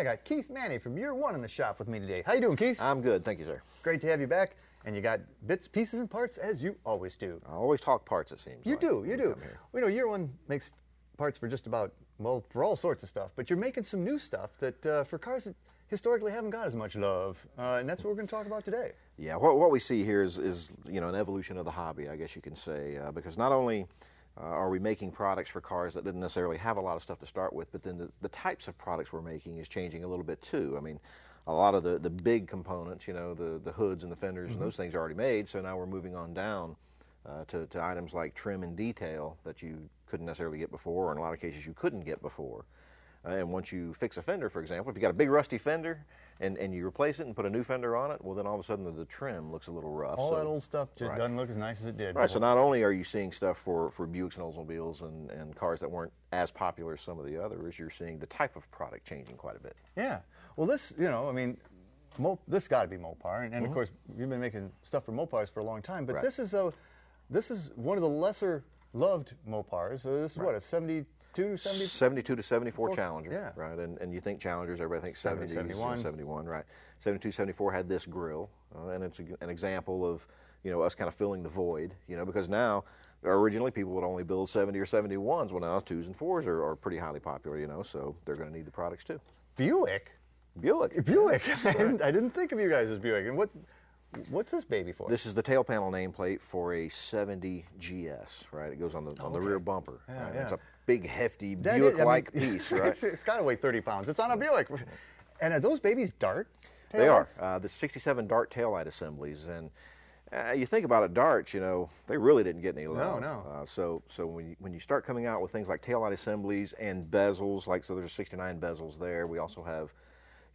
I got Keith Maney from Year One in the shop with me today. How you doing, Keith? I'm good, thank you, sir. Great to have you back. And you got bits, pieces, and parts as you always do. I always talk parts, it seems. You do. We know Year One makes parts for just about, well, for all sorts of stuff. But you're making some new stuff that for cars that historically haven't got as much love, and that's what we're going to talk about today. Yeah, what we see here is you know, an evolution of the hobby, I guess you can say, because not only are we making products for cars that didn't necessarily have a lot of stuff to start with, but then the types of products we're making is changing a little bit too. I mean, a lot of the big components, you know, the hoods and the fenders and those things are already made, so now we're moving on down to items like trim and detail that you couldn't necessarily get before, or in a lot of cases you couldn't get before. And once you fix a fender, for example, if you got a big rusty fender and you replace it and put a new fender on it, well then all of a sudden the trim looks a little rough. All that old stuff just doesn't look as nice as it did. Right, so not only are you seeing stuff for Buicks and Oldsmobiles and cars that weren't as popular as some of the others, you're seeing the type of product changing quite a bit. Yeah, well this, you know, I mean, this got to be Mopar, and of course you've been making stuff for Mopars for a long time, but this is one of the lesser loved Mopars. So this is what, a 72 to 74 Challenger, yeah. Right? And you think Challengers, everybody thinks 70s, 71. 71, right? 72, 74 had this grille, and it's an example of, you know, us kind of filling the void, you know, because now, originally people would only build 70 or 71s, well now 2s and 4s are pretty highly popular, you know, so they're going to need the products too. Buick? Buick. Right. I didn't think of you guys as Buick. And what's this baby for? This is the tail panel nameplate for a 70 GS, right? It goes on the rear bumper. Yeah, right? yeah. It's a big, hefty Buick-like piece, right? It's got to weigh 30 pounds. It's on a Buick. And are those babies Dart taillights? They are. The 67 Dart taillight assemblies. And you think about it, Darts, you know, they really didn't get any love. No. So when you start coming out with things like taillight assemblies and bezels, like, so there's 69 bezels there. We also have,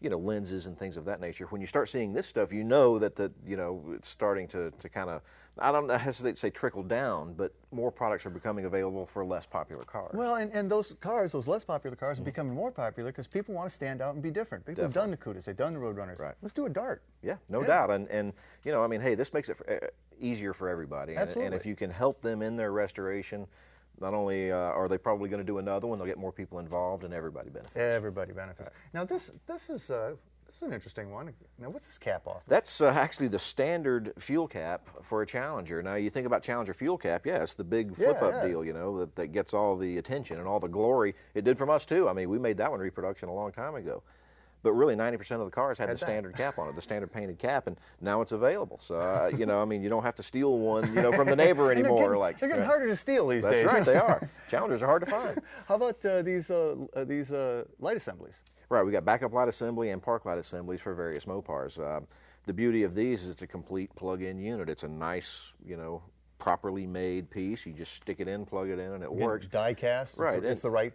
you know, lenses and things of that nature. When you start seeing this stuff, you know that you know, it's starting to kind of, I don't hesitate to say trickle down, but more products are becoming available for less popular cars. Well, and those cars, those less popular cars, are becoming more popular because people want to stand out and be different. People have done the Cudas, they've done the Roadrunners. Right. Let's do a Dart. Yeah, no doubt. And you know, I mean, hey, this makes it easier for everybody. Absolutely. And if you can help them in their restoration, not only are they probably going to do another one, they'll get more people involved, and everybody benefits. Everybody benefits. Right. Now this is an interesting one. Now what's this cap off? That's actually the standard fuel cap for a Challenger. Now you think about Challenger fuel cap, yeah, it's the big flip-up deal, you know, that gets all the attention and all the glory. It did from us too. I mean, we made that one reproduction a long time ago. But really 90% of the cars had the standard cap on it, the standard painted cap, and now it's available. So, you know, I mean, you don't have to steal one, you know, from the neighbor anymore. They're getting harder to steal these days. That's right, they are. Challengers are hard to find. How about these light assemblies? Right, we got backup light assembly and park light assemblies for various Mopars. The beauty of these is it's a complete plug-in unit. It's a nice, you know, properly made piece. You just stick it in, plug it in, and it works. Die cast. Right. It's the right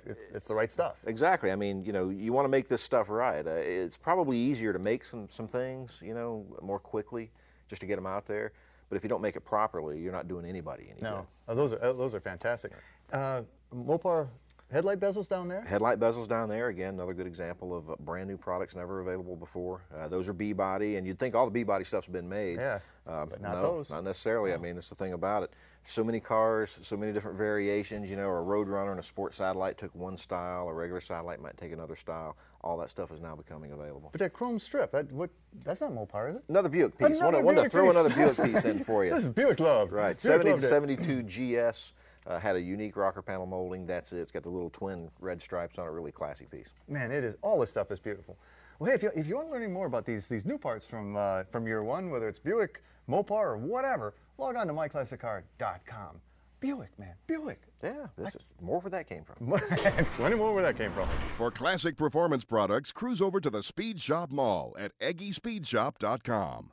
stuff. Exactly. I mean, you know, you want to make this stuff right. It's probably easier to make some things, you know, more quickly, just to get them out there. But if you don't make it properly, you're not doing anybody any good. No, those are fantastic. Mopar headlight bezels down there? Headlight bezels down there, again, another good example of brand new products never available before. Those are B-body, and you'd think all the B-body stuff's been made. Yeah, but not no, those. Not necessarily. No. I mean, that's the thing about it. So many cars, so many different variations, you know, a Roadrunner and a Sport Satellite took one style, a regular Satellite might take another style. All that stuff is now becoming available. But that chrome strip, that's not Mopar, is it? Another Buick piece. Wanted to throw another Buick piece in for you. This is Buick love. Right, Buick 70 to 72 GS. Had a unique rocker panel molding. That's it. It's got the little twin red stripes on it. Really classy piece. Man, it is. All this stuff is beautiful. Well, hey, if you want to learn any more about these new parts from Year One, whether it's Buick, Mopar, or whatever, log on to myclassiccar.com. Buick, man, Buick. Yeah, this is more where that came from. Plenty more where that came from. For classic performance products, cruise over to the Speed Shop Mall at EggeSpeedShop.com.